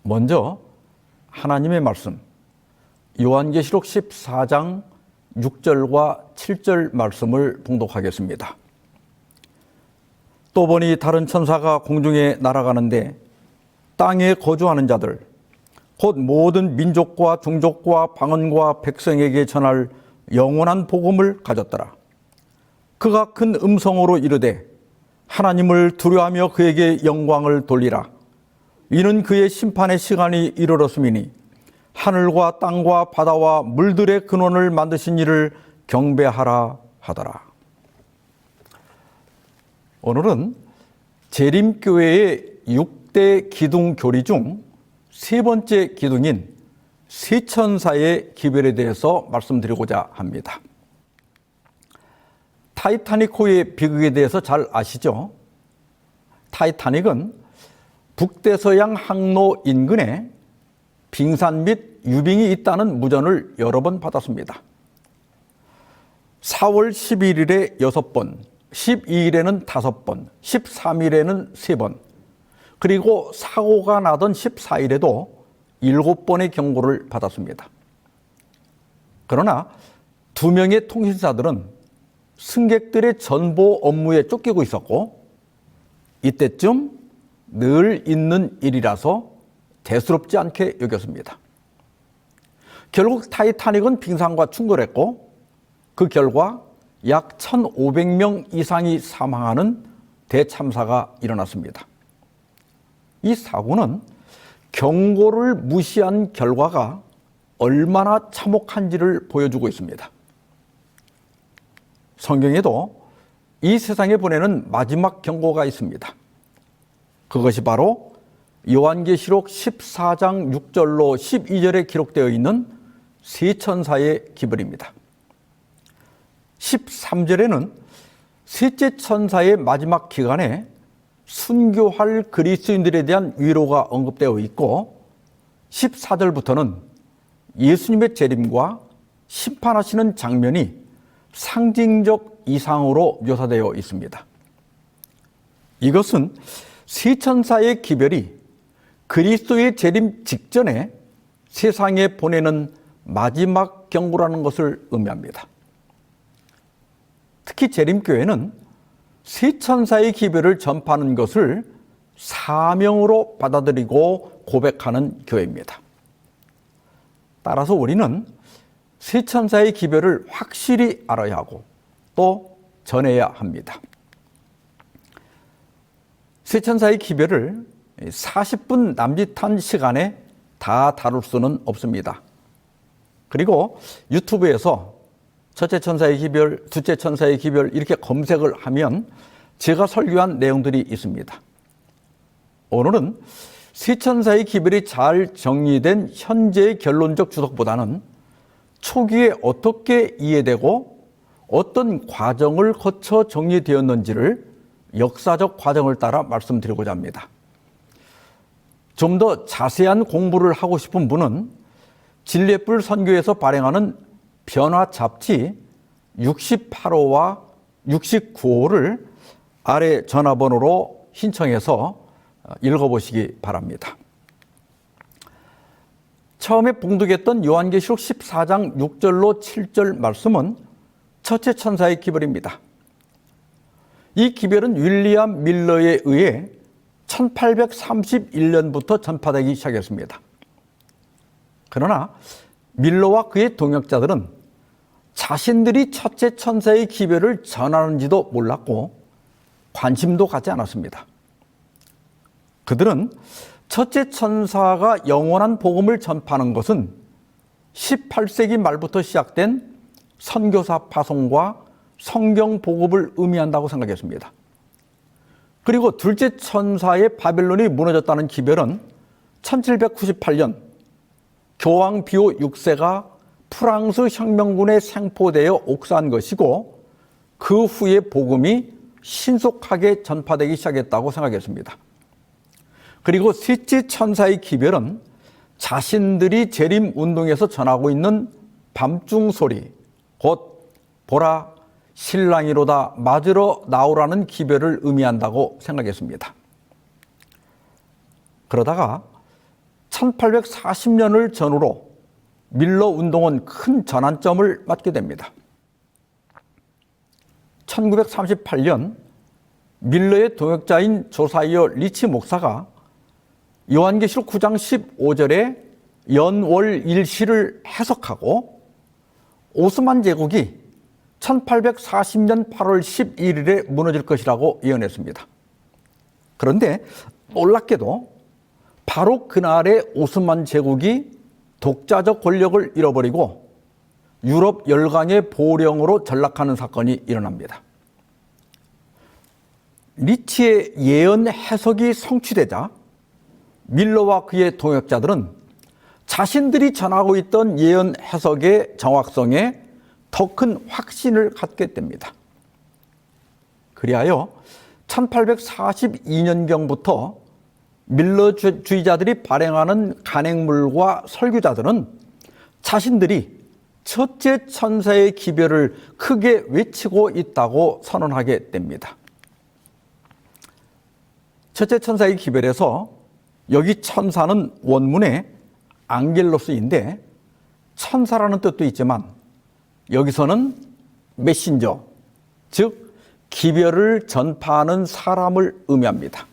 먼저 하나님의 말씀, 요한계시록 14장 6절과 7절 말씀을 봉독하겠습니다. 또 보니 다른 천사가 공중에 날아가는데 땅에 거주하는 자들, 곧 모든 민족과 종족과 방언과 백성에게 전할 영원한 복음을 가졌더라. 그가 큰 음성으로 이르되 하나님을 두려워하며 그에게 영광을 돌리라. 이는 그의 심판의 시간이 이르렀음이니 하늘과 땅과 바다와 물들의 근원을 만드신 이를 경배하라 하더라. 오늘은 재림교회의 6대 기둥교리 중 세 번째 기둥인 세천사의 기별에 대해서 말씀드리고자 합니다. 타이타닉호의 비극에 대해서 잘 아시죠? 타이타닉은 북대서양 항로 인근에 빙산 및 유빙이 있다는 무전을 여러 번 받았습니다. 4월 11일에 6번, 12일에는 5번, 13일에는 3번, 그리고 사고가 나던 14일에도 7번의 경고를 받았습니다. 그러나 2명의 통신사들은 승객들의 전보 업무에 쫓기고 있었고 이때쯤 늘 있는 일이라서 대수롭지 않게 여겼습니다. 결국 타이타닉은 빙산과 충돌했고 그 결과 약 1,500명 이상이 사망하는 대참사가 일어났습니다. 이 사고는 경고를 무시한 결과가 얼마나 참혹한지를 보여주고 있습니다. 성경에도 이 세상에 보내는 마지막 경고가 있습니다. 그것이 바로 요한계시록 14장 6절로 12절에 기록되어 있는 세천사의 기별입니다. 13절에는 셋째 천사의 마지막 기간에 순교할 그리스도인들에 대한 위로가 언급되어 있고 14절부터는 예수님의 재림과 심판하시는 장면이 상징적 이상으로 묘사되어 있습니다. 이것은 세천사의 기별이 그리스도의 재림 직전에 세상에 보내는 마지막 경고라는 것을 의미합니다. 특히 재림교회는 세천사의 기별을 전파하는 것을 사명으로 받아들이고 고백하는 교회입니다. 따라서 우리는 세천사의 기별을 확실히 알아야 하고 또 전해야 합니다. 세천사의 기별을 40분 남짓한 시간에 다 다룰 수는 없습니다. 그리고 유튜브에서 첫째 천사의 기별, 둘째 천사의 기별 이렇게 검색을 하면 제가 설교한 내용들이 있습니다. 오늘은 세천사의 기별이 잘 정리된 현재의 결론적 주석보다는 초기에 어떻게 이해되고 어떤 과정을 거쳐 정리되었는지를 역사적 과정을 따라 말씀드리고자 합니다. 좀 더 자세한 공부를 하고 싶은 분은 진례불 선교에서 발행하는 변화 잡지 68호와 69호를 아래 전화번호로 신청해서 읽어보시기 바랍니다. 처음에 봉독했던 요한계시록 14장 6절로 7절 말씀은 첫째 천사의 기별입니다. 이 기별은 윌리엄 밀러에 의해 1831년부터 전파되기 시작했습니다. 그러나 밀러와 그의 동역자들은 자신들이 첫째 천사의 기별을 전하는지도 몰랐고 관심도 갖지 않았습니다. 그들은 첫째 천사가 영원한 복음을 전파하는 것은 18세기 말부터 시작된 선교사 파송과 성경 보급을 의미한다고 생각했습니다. 그리고 둘째 천사의 바벨론이 무너졌다는 기별은 1798년 교황 비오 6세가 프랑스 혁명군에 생포되어 옥사한 것이고 그 후에 복음이 신속하게 전파되기 시작했다고 생각했습니다. 그리고 셋째 천사의 기별은 자신들이 재림운동에서 전하고 있는 밤중 소리, 곧 보라 신랑이로다 맞으러 나오라는 기별을 의미한다고 생각했습니다. 그러다가 1840년을 전후로 밀러 운동은 큰 전환점을 맞게 됩니다. 1938년 밀러의 동역자인 조사이어 리치 목사가 요한계시록 9장 15절에 연월일시를 해석하고 오스만 제국이 1840년 8월 11일에 무너질 것이라고 예언했습니다. 그런데 놀랍게도 바로 그날에 오스만 제국이 독자적 권력을 잃어버리고 유럽 열강의 보령으로 전락하는 사건이 일어납니다. 리치의 예언 해석이 성취되자 밀러와 그의 동역자들은 자신들이 전하고 있던 예언 해석의 정확성에 더 큰 확신을 갖게 됩니다. 그리하여 1842년경부터 밀러주의자들이 발행하는 간행물과 설교자들은 자신들이 첫째 천사의 기별을 크게 외치고 있다고 선언하게 됩니다. 첫째 천사의 기별에서 여기 천사는 원문에 앙겔로스인데 천사라는 뜻도 있지만 여기서는 메신저, 즉 기별을 전파하는 사람을 의미합니다.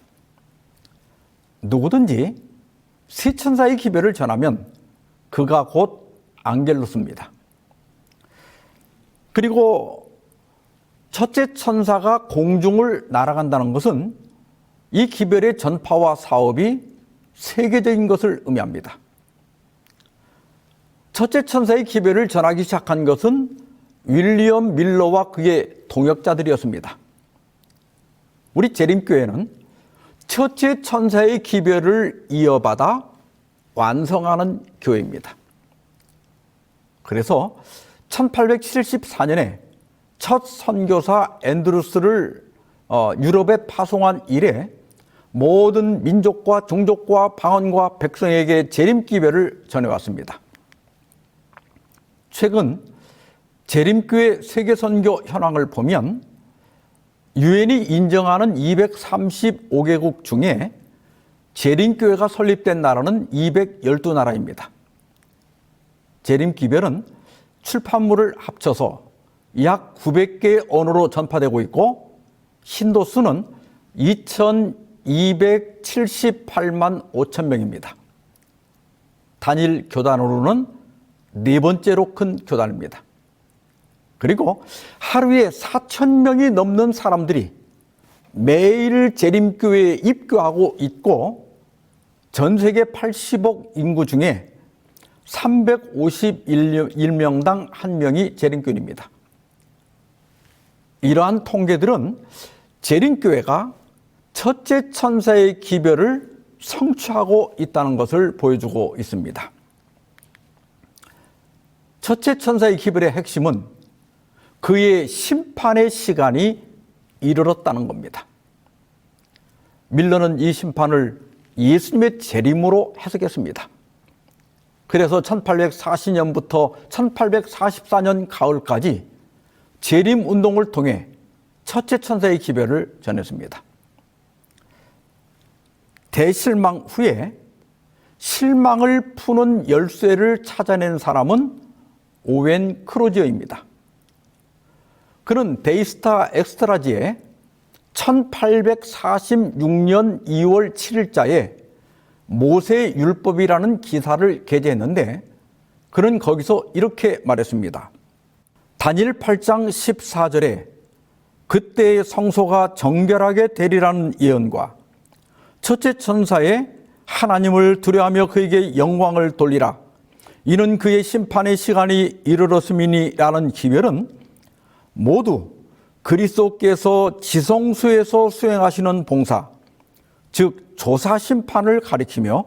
누구든지 새 천사의 기별을 전하면 그가 곧 앙겔로스입니다. 그리고 첫째 천사가 공중을 날아간다는 것은 이 기별의 전파와 사업이 세계적인 것을 의미합니다. 첫째 천사의 기별을 전하기 시작한 것은 윌리엄 밀러와 그의 동역자들이었습니다. 우리 재림교회는 첫째 천사의 기별을 이어받아 완성하는 교회입니다. 그래서 1874년에 첫 선교사 앤드루스를 유럽에 파송한 이래 모든 민족과 종족과 방언과 백성에게 재림 기별을 전해왔습니다. 최근 재림교회 세계선교 현황을 보면 유엔이 인정하는 235개국 중에 재림교회가 설립된 나라는 212나라입니다. 재림기별은 출판물을 합쳐서 약 900개의 언어로 전파되고 있고 신도 수는 2,278만 5천 명입니다. 단일 교단으로는 네 번째로 큰 교단입니다. 그리고 하루에 4,000명이 넘는 사람들이 매일 재림교회에 입교하고 있고 전 세계 80억 인구 중에 351명당 1명이 재림교인입니다. 이러한 통계들은 재림교회가 첫째 천사의 기별을 성취하고 있다는 것을 보여주고 있습니다. 첫째 천사의 기별의 핵심은 그의 심판의 시간이 이르렀다는 겁니다. 밀러는 이 심판을 예수님의 재림으로 해석했습니다. 그래서 1840년부터 1844년 가을까지 재림 운동을 통해 첫째 천사의 기별을 전했습니다. 대실망 후에 실망을 푸는 열쇠를 찾아낸 사람은 오웬 크로지어입니다. 그는 데이스타 엑스트라지에 1846년 2월 7일자에 모세 율법이라는 기사를 게재했는데 그는 거기서 이렇게 말했습니다. 다니엘 8장 14절에 그때의 성소가 정결하게 되리라는 예언과 첫째 천사에 하나님을 두려워하며 그에게 영광을 돌리라. 이는 그의 심판의 시간이 이르렀음이니라는 기별은 모두 그리스도께서 지성소에서 수행하시는 봉사, 즉 조사 심판을 가리키며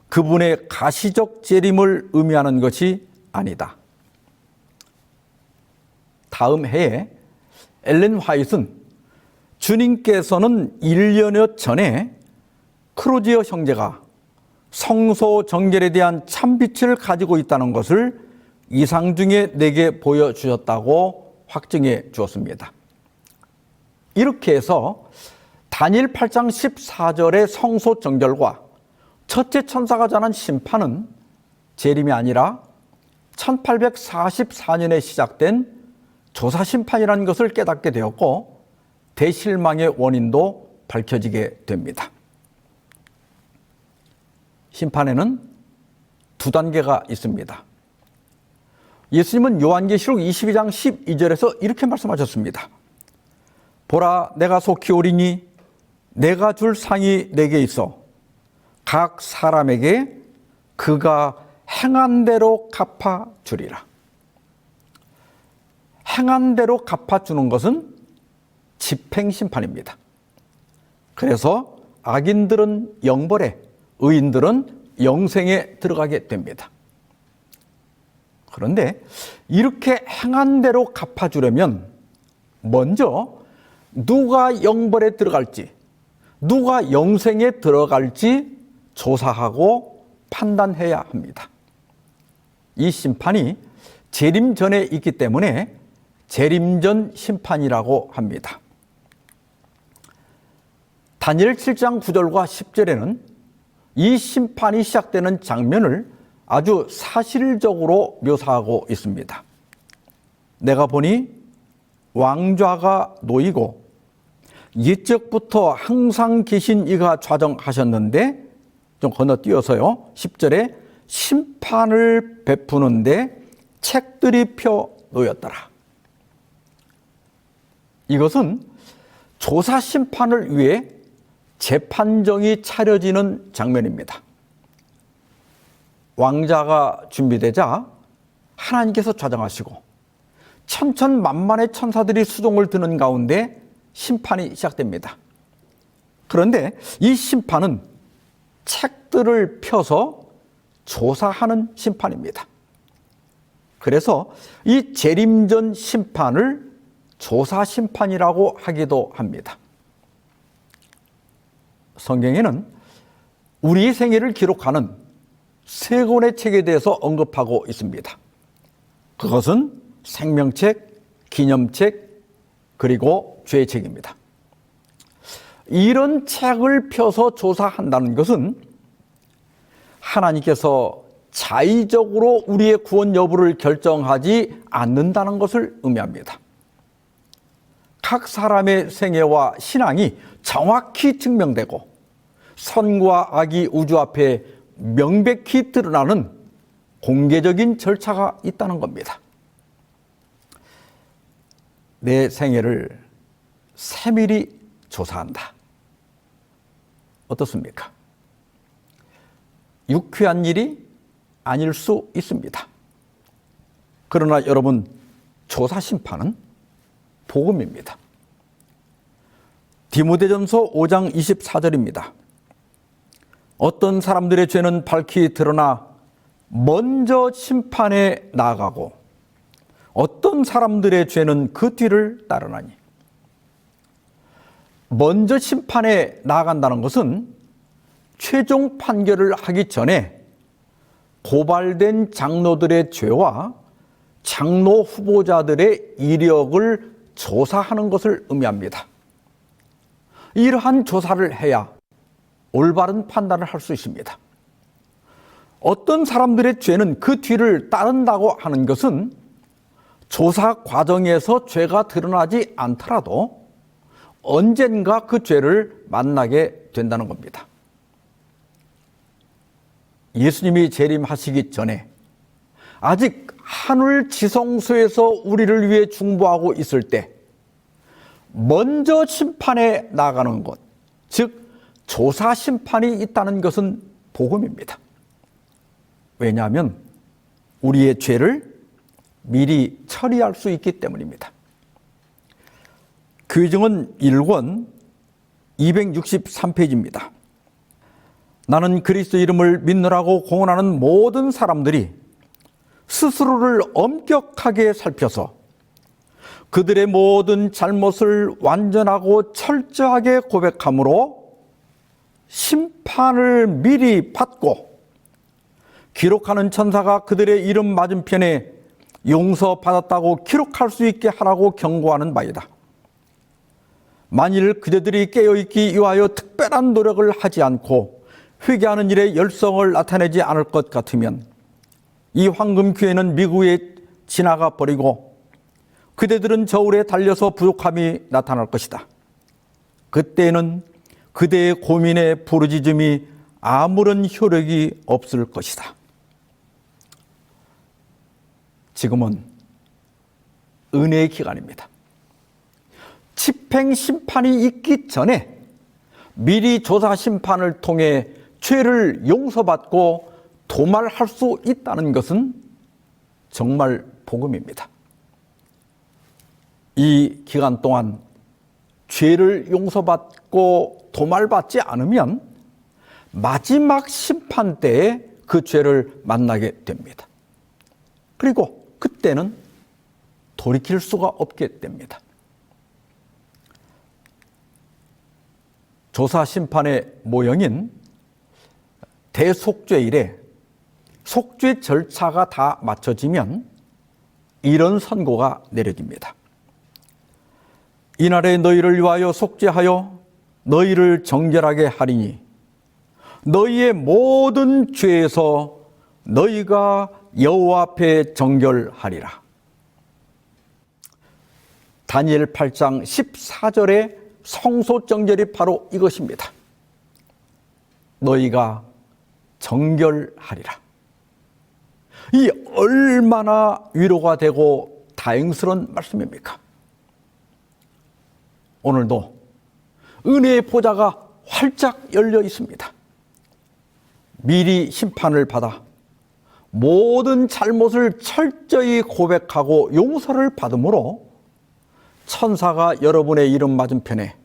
그분의 가시적 재림을 의미하는 것이 아니다. 다음 해에 엘렌 화이트는 주님께서는 1년여 전에 크로지어 형제가 성소 정결에 대한 참빛을 가지고 있다는 것을 이상 중에 내게 보여주셨다고 확증해 주었습니다. 이렇게 해서 다니엘 8장 14절의 성소 정결과 첫째 천사가 전한 심판은 재림이 아니라 1844년에 시작된 조사심판이라는 것을 깨닫게 되었고 대실망의 원인도 밝혀지게 됩니다. 심판에는 두 단계가 있습니다. 예수님은 요한계시록 22장 12절에서 이렇게 말씀하셨습니다. 보라, 내가 속히 오리니 내가 줄 상이 내게 있어 각 사람에게 그가 행한 대로 갚아주리라. 행한 대로 갚아주는 것은 집행심판입니다. 그래서 악인들은 영벌에, 의인들은 영생에 들어가게 됩니다. 그런데 이렇게 행한 대로 갚아주려면 먼저 누가 영벌에 들어갈지, 누가 영생에 들어갈지 조사하고 판단해야 합니다. 이 심판이 재림 전에 있기 때문에 재림 전 심판이라고 합니다. 다니엘 7장 9절과 10절에는 이 심판이 시작되는 장면을 아주 사실적으로 묘사하고 있습니다. 내가 보니 왕좌가 놓이고 옛적부터 항상 계신 이가 좌정하셨는데, 좀 건너뛰어서요, 10절에 심판을 베푸는데 책들이 펴 놓였더라. 이것은 조사 심판을 위해 재판정이 차려지는 장면입니다. 왕자가 준비되자 하나님께서 좌정하시고 천천만만의 천사들이 수종을 드는 가운데 심판이 시작됩니다. 그런데 이 심판은 책들을 펴서 조사하는 심판입니다. 그래서 이 재림전 심판을 조사 심판이라고 하기도 합니다. 성경에는 우리 생애를 기록하는 세 권의 책에 대해서 언급하고 있습니다. 그것은 생명책, 기념책, 그리고 죄책입니다. 이런 책을 펴서 조사한다는 것은 하나님께서 자의적으로 우리의 구원 여부를 결정하지 않는다는 것을 의미합니다. 각 사람의 생애와 신앙이 정확히 증명되고 선과 악이 우주 앞에 명백히 드러나는 공개적인 절차가 있다는 겁니다. 내 생애를 세밀히 조사한다. 어떻습니까? 유쾌한 일이 아닐 수 있습니다. 그러나 여러분, 조사 심판은 복음입니다. 디모데전서 5장 24절입니다. 어떤 사람들의 죄는 밝히 드러나 먼저 심판에 나아가고 어떤 사람들의 죄는 그 뒤를 따르나니. 먼저 심판에 나아간다는 것은 최종 판결을 하기 전에 고발된 장로들의 죄와 장로 후보자들의 이력을 조사하는 것을 의미합니다. 이러한 조사를 해야 올바른 판단을 할 수 있습니다. 어떤 사람들의 죄는 그 뒤를 따른다고 하는 것은 조사 과정에서 죄가 드러나지 않더라도 언젠가 그 죄를 만나게 된다는 겁니다. 예수님이 재림하시기 전에 아직 하늘 지성소에서 우리를 위해 중보하고 있을 때 먼저 심판에 나가는 것, 즉 조사 심판이 있다는 것은 복음입니다. 왜냐하면 우리의 죄를 미리 처리할 수 있기 때문입니다. 교회증언 1권 263페이지입니다. 나는 그리스도 이름을 믿느라고 공언하는 모든 사람들이 스스로를 엄격하게 살펴서 그들의 모든 잘못을 완전하고 철저하게 고백함으로 심판을 미리 받고 기록하는 천사가 그들의 이름 맞은편에 용서받았다고 기록할 수 있게 하라고 경고하는 바이다. 만일 그대들이 깨어있기 위하여 특별한 노력을 하지 않고 회개하는 일에 열성을 나타내지 않을 것 같으면 이 황금기회는 미국에 지나가 버리고 그대들은 저울에 달려서 부족함이 나타날 것이다. 그때는 그대의 고민의 부르짖음이 아무런 효력이 없을 것이다. 지금은 은혜의 기간입니다. 집행 심판이 있기 전에 미리 조사 심판을 통해 죄를 용서받고 도말할 수 있다는 것은 정말 복음입니다. 이 기간 동안 죄를 용서받고 도말받지 않으면 마지막 심판 때에 그 죄를 만나게 됩니다. 그리고 그때는 돌이킬 수가 없게 됩니다. 조사 심판의 모형인 대속죄일에 속죄 절차가 다 마쳐지면 이런 선고가 내려집니다. 이날에 너희를 위하여 속죄하여 너희를 정결하게 하리니 너희의 모든 죄에서 너희가 여호와 앞에 정결하리라. 다니엘 8장 14절의 성소정결이 바로 이것입니다. 너희가 정결하리라. 이 얼마나 위로가 되고 다행스러운 말씀입니까? 오늘도 은혜의 보좌가 활짝 열려 있습니다. 미리 심판을 받아 모든 잘못을 철저히 고백하고 용서를 받음으로 천사가 여러분의 이름 맞은편에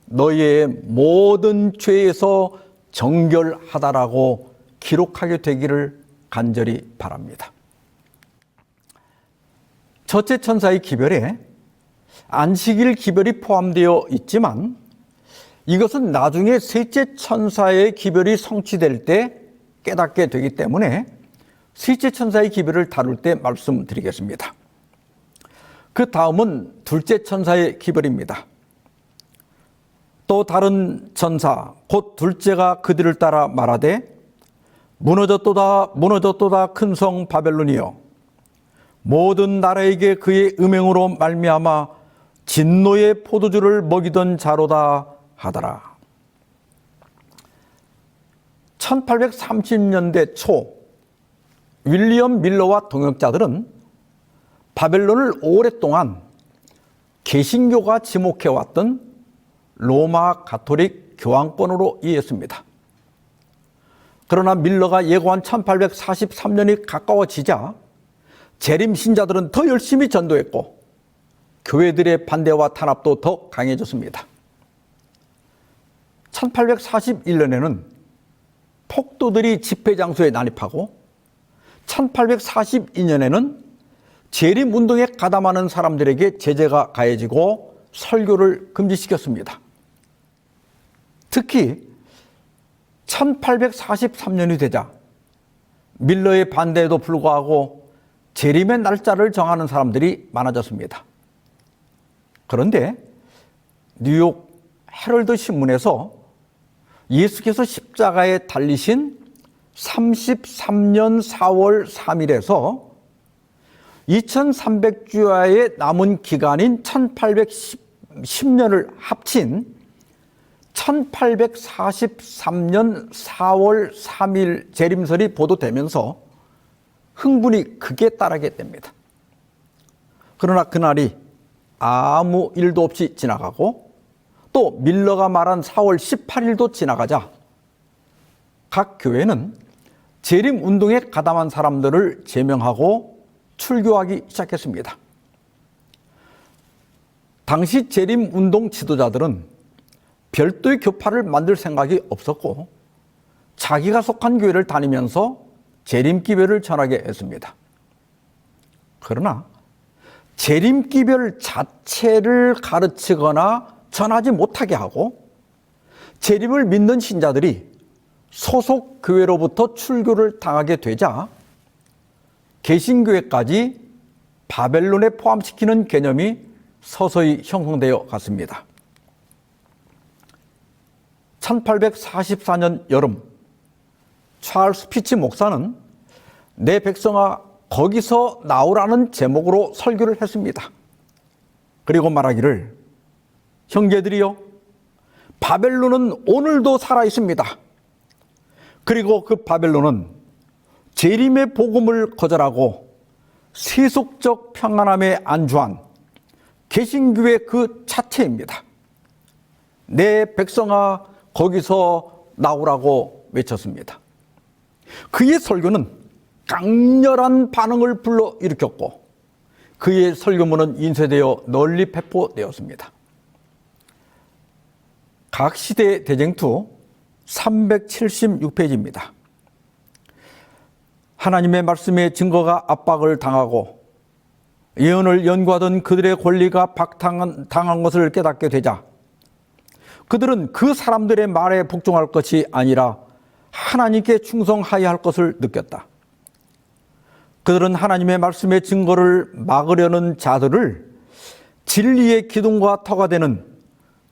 너희의 모든 죄에서 정결하다라고 기록하게 되기를 간절히 바랍니다. 첫째 천사의 기별에 안식일 기별이 포함되어 있지만 이것은 나중에 셋째 천사의 기별이 성취될 때 깨닫게 되기 때문에 셋째 천사의 기별을 다룰 때 말씀드리겠습니다. 그 다음은 둘째 천사의 기별입니다. 또 다른 천사 곧 둘째가 그들을 따라 말하되 무너졌도다 무너졌도다 큰 성 바벨론이여 모든 나라에게 그의 음행으로 말미암아 진노의 포도주를 먹이던 자로다 하더라. 1830년대 초 윌리엄 밀러와 동역자들은 바벨론을 오랫동안 개신교가 지목해왔던 로마 가톨릭 교황권으로 이해했습니다. 그러나 밀러가 예고한 1843년이 가까워지자 재림 신자들은 더 열심히 전도했고 교회들의 반대와 탄압도 더 강해졌습니다. 1841년에는 폭도들이 집회 장소에 난입하고 1842년에는 재림 운동에 가담하는 사람들에게 제재가 가해지고 설교를 금지시켰습니다. 특히 1843년이 되자 밀러의 반대에도 불구하고 재림의 날짜를 정하는 사람들이 많아졌습니다. 그런데 뉴욕 헤럴드 신문에서 예수께서 십자가에 달리신 33년 4월 3일에서 2300주야의 남은 기간인 1810년을 합친 1843년 4월 3일 재림설이 보도되면서 흥분이 크게 따르게 됩니다. 그러나 그날이 아무 일도 없이 지나가고 또 밀러가 말한 4월 18일도 지나가자 각 교회는 재림 운동에 가담한 사람들을 제명하고 출교하기 시작했습니다. 당시 재림 운동 지도자들은 별도의 교파를 만들 생각이 없었고 자기가 속한 교회를 다니면서 재림기별을 전하게 했습니다. 그러나 재림기별 자체를 가르치거나 전하지 못하게 하고 재림을 믿는 신자들이 소속 교회로부터 출교를 당하게 되자 개신교회까지 바벨론에 포함시키는 개념이 서서히 형성되어 갔습니다. 1844년 여름 찰스 피치 목사는 내 백성아 거기서 나오라는 제목으로 설교를 했습니다. 그리고 말하기를 형제들이여 바벨론은 오늘도 살아 있습니다. 그리고 그 바벨론은 재림의 복음을 거절하고 세속적 평안함에 안주한 개신교의 그 자체입니다. 내 백성아 거기서 나오라고 외쳤습니다. 그의 설교는 강렬한 반응을 불러일으켰고 그의 설교문은 인쇄되어 널리 배포되었습니다. 각 시대 대쟁투 376페이지입니다. 하나님의 말씀에 증거가 압박을 당하고 예언을 연구하던 그들의 권리가 박탈당한 것을 깨닫게 되자 그들은 그 사람들의 말에 복종할 것이 아니라 하나님께 충성하여야 할 것을 느꼈다. 그들은 하나님의 말씀의 증거를 막으려는 자들을 진리의 기둥과 터가 되는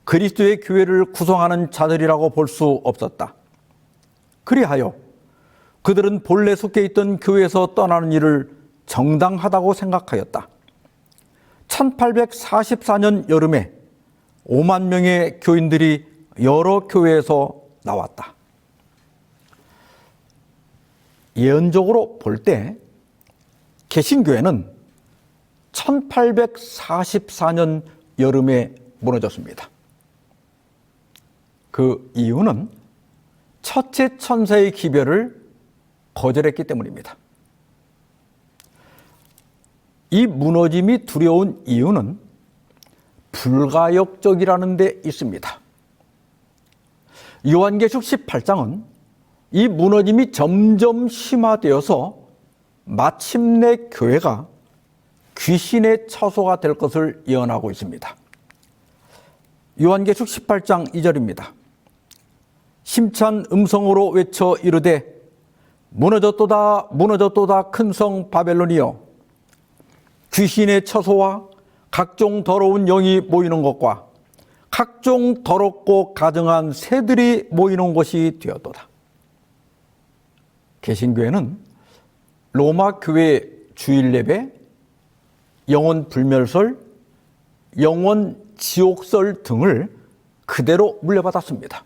그리스도의 교회를 구성하는 자들이라고 볼 수 없었다. 그리하여 그들은 본래 속해 있던 교회에서 떠나는 일을 정당하다고 생각하였다. 1844년 여름에 5만 명의 교인들이 여러 교회에서 나왔다. 예언적으로 볼 때 개신교회는 1844년 여름에 무너졌습니다. 그 이유는 첫째 천사의 기별을 거절했기 때문입니다. 이 무너짐이 두려운 이유는 불가역적이라는 데 있습니다. 요한계시록 18장은 이 무너짐이 점점 심화되어서 마침내 교회가 귀신의 처소가 될 것을 예언하고 있습니다. 요한계시록 18장 2절입니다. 힘찬 음성으로 외쳐 이르되 무너졌도다 무너졌도다 큰 성 바벨론이여 귀신의 처소와 각종 더러운 영이 모이는 것과 각종 더럽고 가증한 새들이 모이는 곳이 되었도다. 개신교회는 로마 교회 주일 예배, 영혼 불멸설, 영혼 지옥설 등을 그대로 물려받았습니다.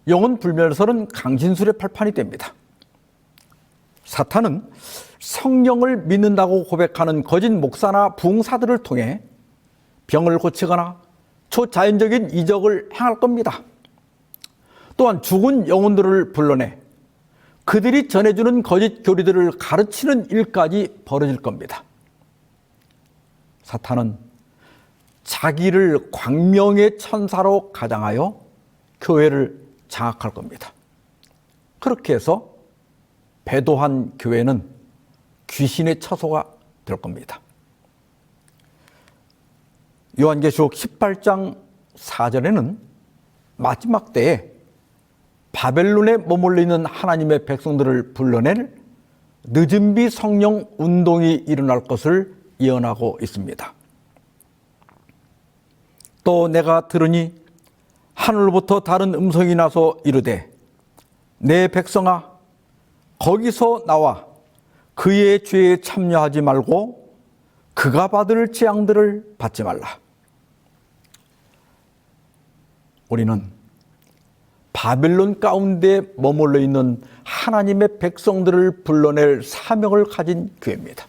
영혼 불멸설은 강진술의 발판이 됩니다. 사탄은 성령을 믿는다고 고백하는 거짓 목사나 부흥사들을 통해 병을 고치거나 초자연적인 이적을 행할 겁니다. 또한 죽은 영혼들을 불러내 그들이 전해주는 거짓 교리들을 가르치는 일까지 벌어질 겁니다. 사탄은 자기를 광명의 천사로 가장하여 교회를 장악할 겁니다. 그렇게 해서 배도한 교회는 귀신의 처소가 될 겁니다. 요한계시록 18장 4절에는 마지막 때에 바벨론에 머물러 있는 하나님의 백성들을 불러낼 늦은비 성령 운동이 일어날 것을 예언하고 있습니다. 또 내가 들으니 하늘로부터 다른 음성이 나서 이르되 내 백성아 거기서 나와 그의 죄에 참여하지 말고 그가 받을 재앙들을 받지 말라. 우리는 바벨론 가운데 머물러 있는 하나님의 백성들을 불러낼 사명을 가진 교회입니다.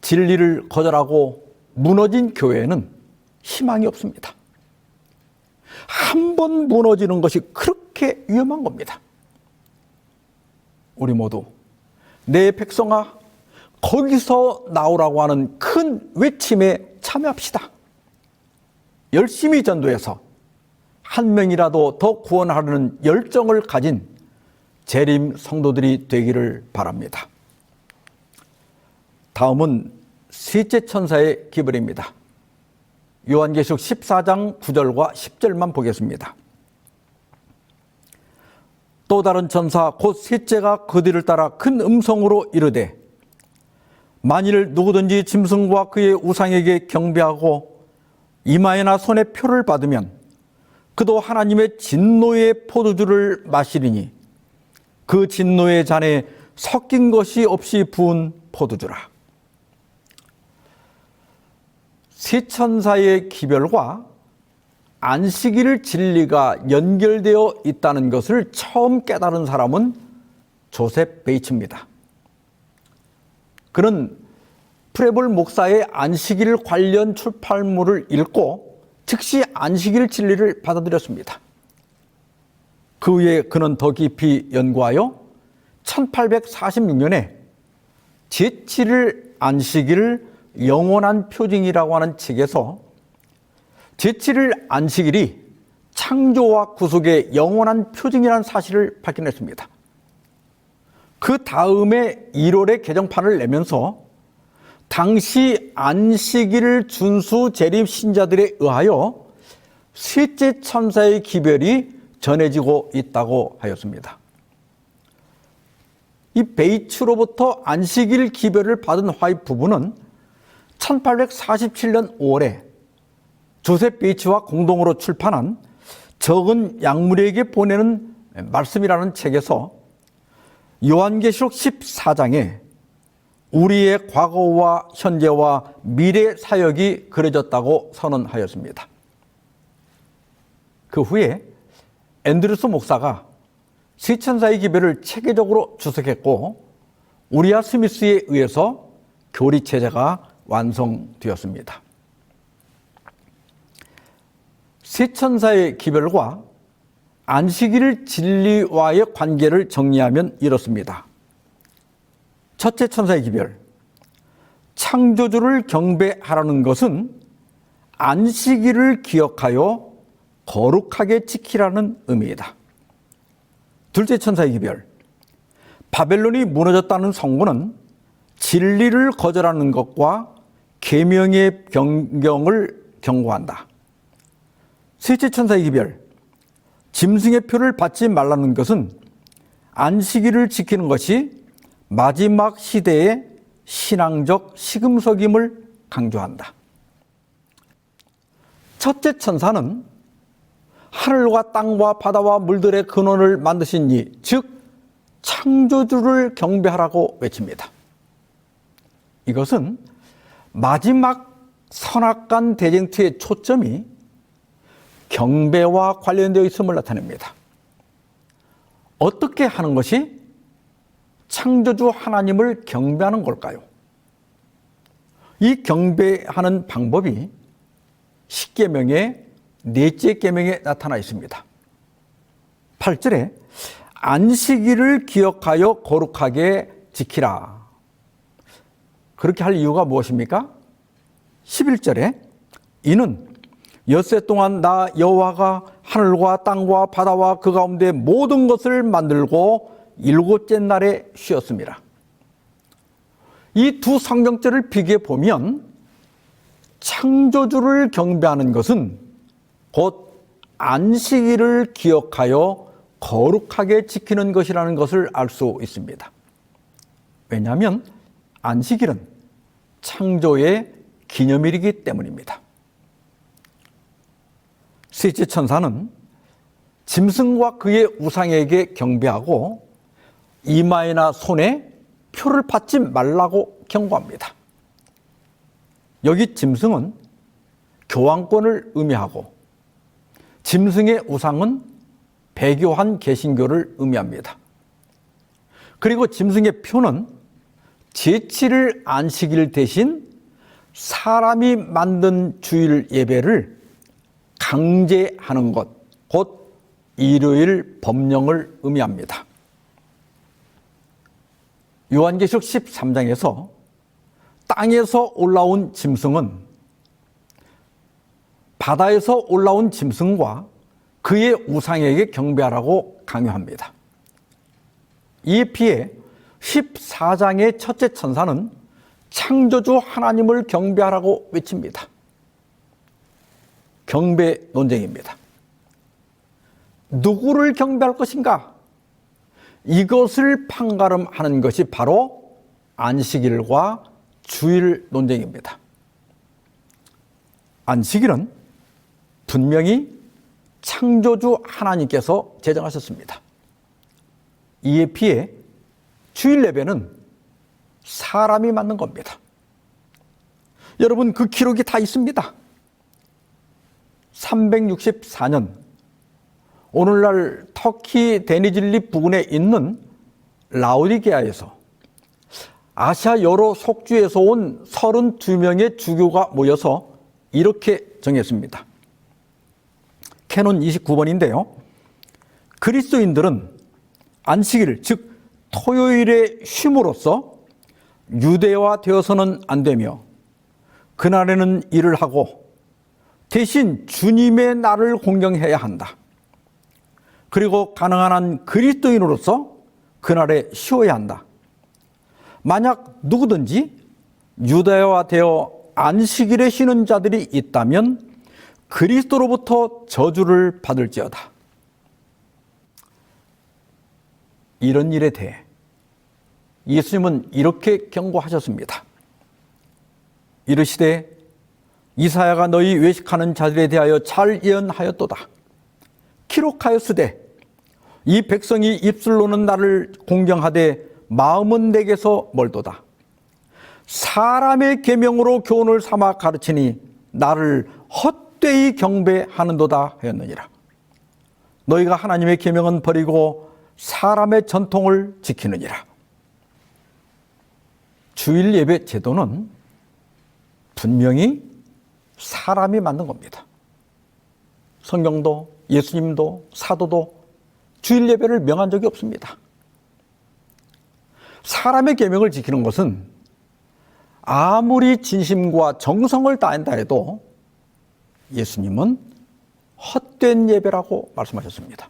진리를 거절하고 무너진 교회에는 희망이 없습니다. 한 번 무너지는 것이 그렇게 위험한 겁니다. 우리 모두 내 백성아 거기서 나오라고 하는 큰 외침에 참여합시다. 열심히 전도해서 한 명이라도 더 구원하려는 열정을 가진 재림 성도들이 되기를 바랍니다. 다음은 셋째 천사의 기별입니다. 요한계시록 14장 9절과 10절만 보겠습니다. 또 다른 천사 곧 셋째가 그 뒤를 따라 큰 음성으로 이르되 만일 누구든지 짐승과 그의 우상에게 경배하고 이마에나 손에 표를 받으면 그도 하나님의 진노의 포도주를 마시리니 그 진노의 잔에 섞인 것이 없이 부은 포도주라. 세 천사의 기별과 안식일 진리가 연결되어 있다는 것을 처음 깨달은 사람은 조셉 베이츠입니다. 그는 프레볼 목사의 안식일 관련 출판물을 읽고 즉시 안식일 진리를 받아들였습니다. 그 후에 그는 더 깊이 연구하여 1846년에 제7일 안식일을 영원한 표징이라고 하는 책에서 제7일 안식일이 창조와 구속의 영원한 표징이라는 사실을 밝혀냈습니다. 그 다음에 1월에 개정판을 내면서 당시 안식일 준수 재림 신자들에 의하여 셋째 천사의 기별이 전해지고 있다고 하였습니다. 이 베이츠로부터 안식일 기별을 받은 화이트 부부는 1847년 5월에 조셉 베이츠와 공동으로 출판한 적은 약물에게 보내는 말씀이라는 책에서 요한계시록 14장에 우리의 과거와 현재와 미래 사역이 그려졌다고 선언하였습니다. 그 후에 앤드루스 목사가 세 천사의 기별을 체계적으로 주석했고 우리아 스미스에 의해서 교리체제가 완성되었습니다. 세 천사의 기별과 안식일 진리와의 관계를 정리하면 이렇습니다. 첫째 천사의 기별, 창조주를 경배하라는 것은 안식일을 기억하여 거룩하게 지키라는 의미이다. 둘째 천사의 기별, 바벨론이 무너졌다는 선고는 진리를 거절하는 것과 계명의 변경을 경고한다. 셋째 천사의 기별, 짐승의 표를 받지 말라는 것은 안식일을 지키는 것이 마지막 시대의 신앙적 시금석임을 강조한다. 첫째 천사는 하늘과 땅과 바다와 물들의 근원을 만드신 이, 즉 창조주를 경배하라고 외칩니다. 이것은 마지막 선악간 대쟁투의 초점이 경배와 관련되어 있음을 나타냅니다. 어떻게 하는 것이 창조주 하나님을 경배하는 걸까요? 이 경배하는 방법이 십계명의 넷째 계명에 나타나 있습니다. 8절에 안식일을 기억하여 거룩하게 지키라. 그렇게 할 이유가 무엇입니까? 11절에 이는 엿새 동안 나 여호와가 하늘과 땅과 바다와 그 가운데 모든 것을 만들고 일곱째 날에 쉬었습니다. 이 두 성경절을 비교해 보면 창조주를 경배하는 것은 곧 안식일을 기억하여 거룩하게 지키는 것이라는 것을 알 수 있습니다. 왜냐하면 안식일은 창조의 기념일이기 때문입니다. 셋째 천사는 짐승과 그의 우상에게 경배하고 이마에나 손에 표를 받지 말라고 경고합니다. 여기 짐승은 교황권을 의미하고 짐승의 우상은 배교한 개신교를 의미합니다. 그리고 짐승의 표는 제7일 안식일 대신 사람이 만든 주일 예배를 강제하는 것, 곧 일요일 법령을 의미합니다. 요한계시록 13장에서 땅에서 올라온 짐승은 바다에서 올라온 짐승과 그의 우상에게 경배하라고 강요합니다. 이에 비해 14장의 첫째 천사는 창조주 하나님을 경배하라고 외칩니다. 경배 논쟁입니다. 누구를 경배할 것인가? 이것을 판가름하는 것이 바로 안식일과 주일 논쟁입니다. 안식일은 분명히 창조주 하나님께서 제정하셨습니다. 이에 비해 주일 예배는 사람이 만든 겁니다. 여러분, 그 기록이 다 있습니다. 364년 오늘날 터키 데니질리 부근에 있는 라오디게아에서 아시아 여러 속주에서 온 32명의 주교가 모여서 이렇게 정했습니다. 캐논 29번인데요. 그리스도인들은 안식일, 즉 토요일의 쉼으로써 유대화되어서는 안 되며 그날에는 일을 하고 대신 주님의 날을 공경해야 한다. 그리고 가능한 한 그리스도인으로서 그날에 쉬어야 한다. 만약 누구든지 유대화되어 안식일에 쉬는 자들이 있다면 그리스도로부터 저주를 받을지어다. 이런 일에 대해 예수님은 이렇게 경고하셨습니다. 이르시되 이사야가 너희 외식하는 자들에 대하여 잘 예언하였도다. 기록하였으되 이 백성이 입술로는 나를 공경하되 마음은 내게서 멀도다. 사람의 계명으로 교훈을 삼아 가르치니 나를 헛되이 경배하는도다 하였느니라. 너희가 하나님의 계명은 버리고 사람의 전통을 지키느니라. 주일 예배 제도는 분명히 사람이 만든 겁니다. 성경도 예수님도 사도도 주일 예배를 명한 적이 없습니다. 사람의 계명을 지키는 것은 아무리 진심과 정성을 다한다 해도 예수님은 헛된 예배라고 말씀하셨습니다.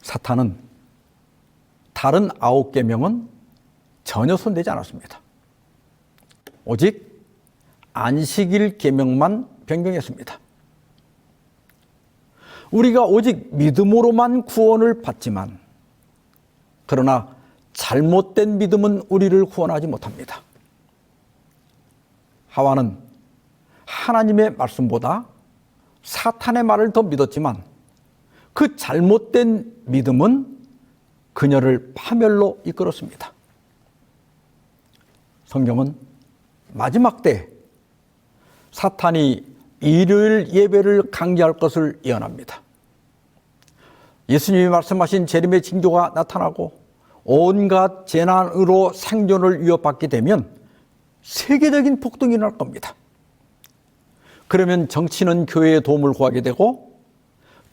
사탄은 다른 9계명은 전혀 손대지 않았습니다. 오직 안식일 계명만 변경했습니다. 우리가 오직 믿음으로만 구원을 받지만 그러나 잘못된 믿음은 우리를 구원하지 못합니다. 하와는 하나님의 말씀보다 사탄의 말을 더 믿었지만 그 잘못된 믿음은 그녀를 파멸로 이끌었습니다. 성경은 마지막 때 사탄이 일요일 예배를 강제할 것을 예언합니다. 예수님이 말씀하신 재림의 징조가 나타나고 온갖 재난으로 생존을 위협받게 되면 세계적인 폭동이 날 겁니다. 그러면 정치는 교회의 도움을 구하게 되고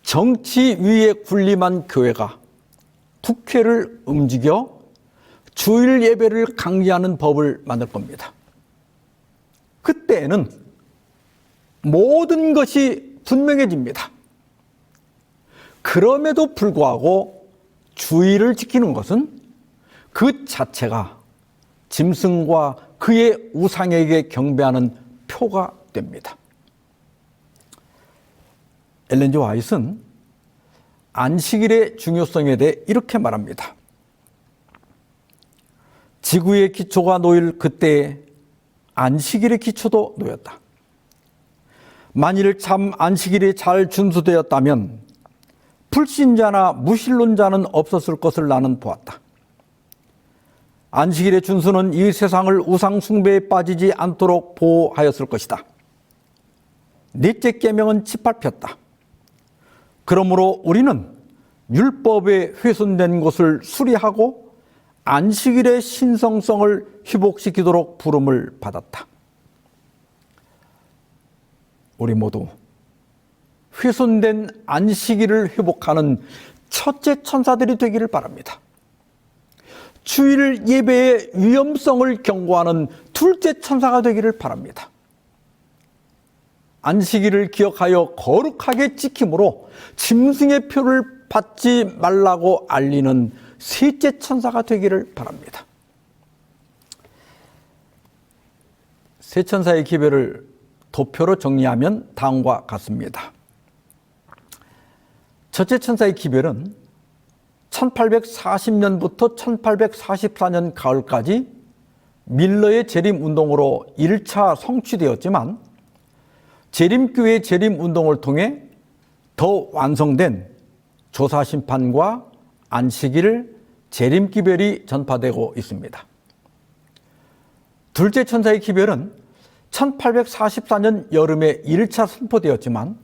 정치 위에 군림한 교회가 국회를 움직여 주일 예배를 강제하는 법을 만들 겁니다. 그때에는 모든 것이 분명해집니다. 그럼에도 불구하고 주일을 지키는 것은 그 자체가 짐승과 그의 우상에게 경배하는 표가 됩니다. 엘렌 G. 화이트는 안식일의 중요성에 대해 이렇게 말합니다. 지구의 기초가 놓일 그때에 안식일의 기초도 놓였다. 만일 참 안식일이 잘 준수되었다면 불신자나 무신론자는 없었을 것을 나는 보았다. 안식일의 준수는 이 세상을 우상 숭배에 빠지지 않도록 보호하였을 것이다. 넷째 계명은 짓밟혔다. 그러므로 우리는 율법에 훼손된 것을 수리하고 안식일의 신성성을 회복시키도록 부름을 받았다. 우리 모두 훼손된 안식일을 회복하는 첫째 천사들이 되기를 바랍니다. 주일 예배의 위험성을 경고하는 둘째 천사가 되기를 바랍니다. 안식일을 기억하여 거룩하게 지킴으로 짐승의 표를 받지 말라고 알리는 셋째 천사가 되기를 바랍니다. 세 천사의 기별을 도표로 정리하면 다음과 같습니다. 첫째 천사의 기별은 1840년부터 1844년 가을까지 밀러의 재림 운동으로 1차 성취되었지만 재림교회 재림운동을 통해 더 완성된 조사심판과 안식일, 재림기별이 전파되고 있습니다. 둘째 천사의 기별은 1844년 여름에 1차 선포되었지만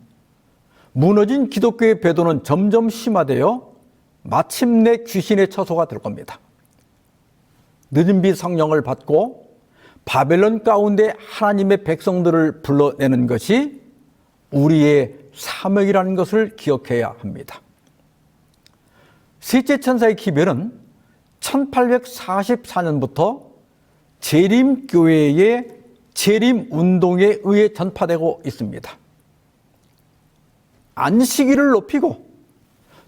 무너진 기독교의 배도는 점점 심화되어 마침내 귀신의 처소가 될 겁니다. 늦은 비 성령을 받고 바벨론 가운데 하나님의 백성들을 불러내는 것이 우리의 사명이라는 것을 기억해야 합니다. 셋째 천사의 기별은 1844년부터 재림교회의 재림운동에 의해 전파되고 있습니다. 안식일을 높이고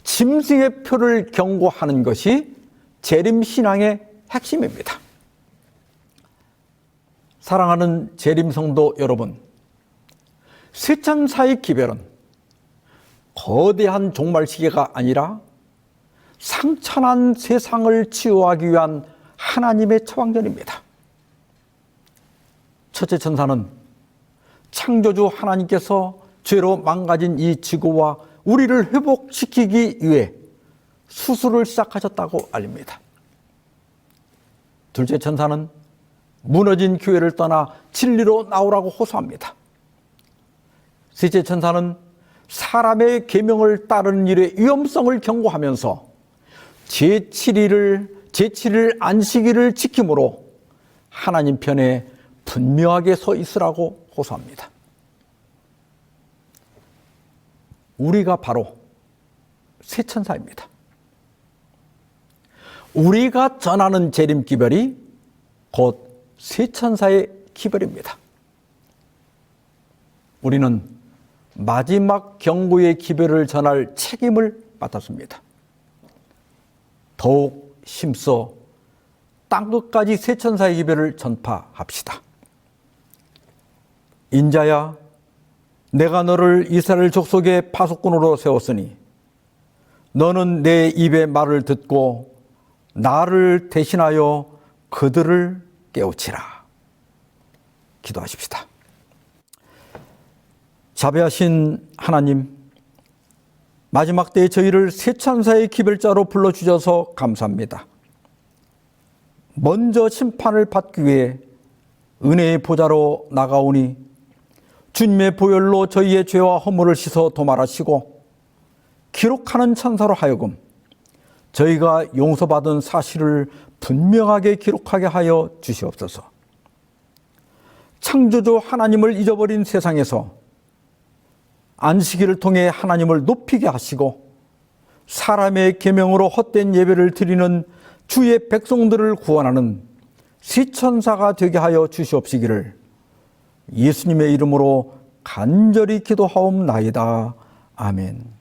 짐승의 표를 경고하는 것이 재림신앙의 핵심입니다. 사랑하는 재림성도 여러분, 쇠천사의 기별은 거대한 종말시계가 아니라 상천한 세상을 치유하기 위한 하나님의 처방전입니다. 첫째 천사는 창조주 하나님께서 죄로 망가진 이 지구와 우리를 회복시키기 위해 수술을 시작하셨다고 알립니다. 둘째 천사는 무너진 교회를 떠나 진리로 나오라고 호소합니다. 셋째 천사는 사람의 계명을 따르는 일의 위험성을 경고하면서 제7일 안식일을 지킴으로 하나님 편에 분명하게 서 있으라고 호소합니다. 우리가 바로 새 천사입니다. 우리가 전하는 재림기별이 곧 새 천사의 기별입니다. 우리는 마지막 경고의 기별을 전할 책임을 맡았습니다. 더욱 힘써 땅끝까지 새 천사의 기별을 전파합시다. 인자야, 내가 너를 이스라엘 족속의 파수꾼으로 세웠으니 너는 내 입의 말을 듣고 나를 대신하여 그들을 깨우치라. 기도하십시다. 자비하신 하나님, 마지막 때에 저희를 새 천사의 기별자로 불러주셔서 감사합니다. 먼저 심판을 받기 위해 은혜의 보좌로 나가오니 주님의 보혈로 저희의 죄와 허물을 씻어 도말하시고 기록하는 천사로 하여금 저희가 용서받은 사실을 분명하게 기록하게 하여 주시옵소서. 창조주 하나님을 잊어버린 세상에서 안식일을 통해 하나님을 높이게 하시고 사람의 계명으로 헛된 예배를 드리는 주의 백성들을 구원하는 시천사가 되게 하여 주시옵시기를 예수님의 이름으로 간절히 기도하옵나이다. 아멘.